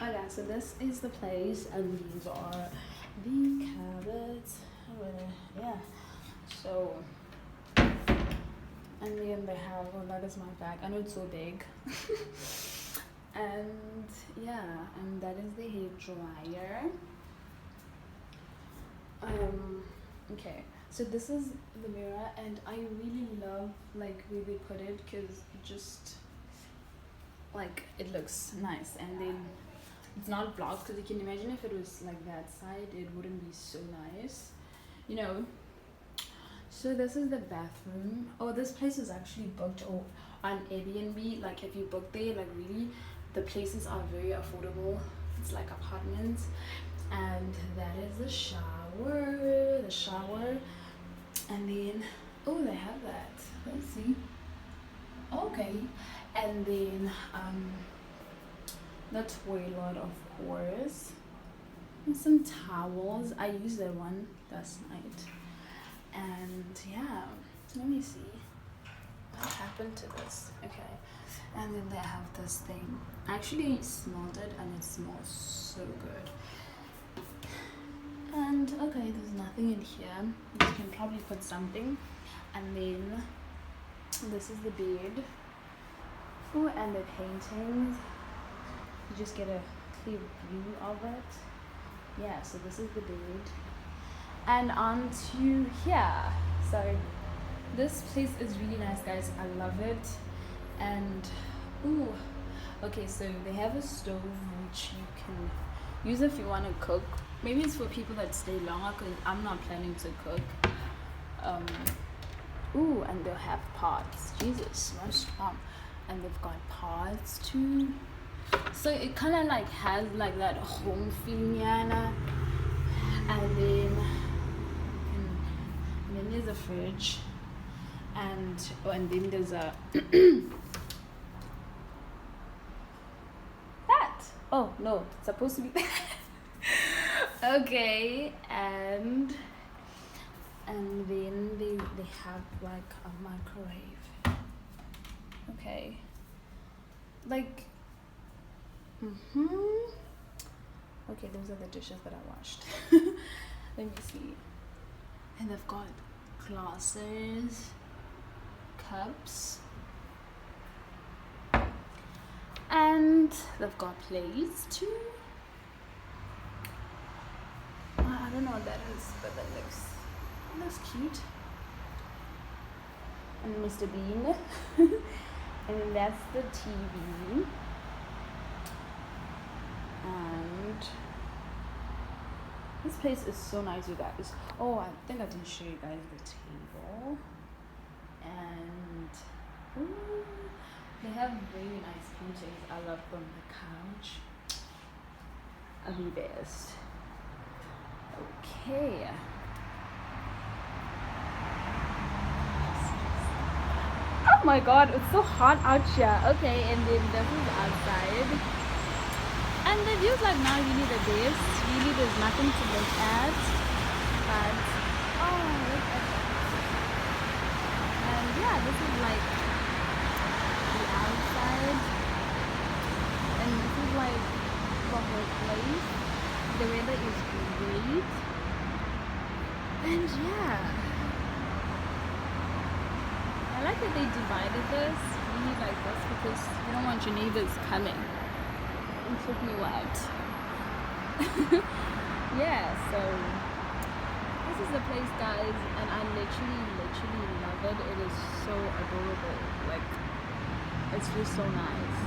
Okay, so this is the place, and these are the cabinets. Yeah. So, and then they have, well, that is my bag. I know it's so big. And yeah, and that is the hair dryer. Okay, so this is the mirror, and I really love like where they put it, because it just like it looks nice, and then it's not blocked, because you can imagine if it was like that side, it wouldn't be so nice, you know. So this is the bathroom. Oh, this place is actually booked on Airbnb. Like if you book there, like really, the places are very affordable. It's like apartments. And that is the shower. And then, oh, they have that. Let's see. Okay. And then the toilet, of course. And some towels. I used that one last night. And yeah, let me see what happened to this. Okay, and then they have this thing. I actually smelled it, and it smells so good. And okay, there's nothing in here. You can probably put something. And then this is the bed. Oh, and the paintings. You just get a clear view of it. Yeah, so this is the bed. And on to here. So this place is really nice, guys. I love it. And ooh, okay, so they have a stove which you can use if you want to cook. Maybe it's for people that stay longer, because I'm not planning to cook. Ooh, and they'll have pots. Jesus, most fun. And they've got pots too. So it kind of like has like that home feeling, Yana. And then there's a fridge, and then there's a that. Oh no, it's supposed to be okay. And then they have like a microwave. Okay, like okay, those are the dishes that I washed. Let me see. And they've got glasses, cups, and they've got plates too. I don't know what that is, but that looks cute. And Mr. Bean. And then that's the TV. And this place is so nice, you guys. Oh, I think I didn't show you guys the table. And ooh, they have very nice paintings. I love them. The couch are the best. Okay. Oh my god, it's so hot out here. Okay, and then this is outside. And the views like now really the best. Really there's nothing to look at. But oh, look at that. And yeah, this is like the outside. And this is like the whole place. The weather is great. And yeah, I like that they divided this really like this, because you don't want your neighbors coming and soak me wet. Yeah, so this is the place, guys, and I literally love it. It is so adorable. Like, it's just so nice.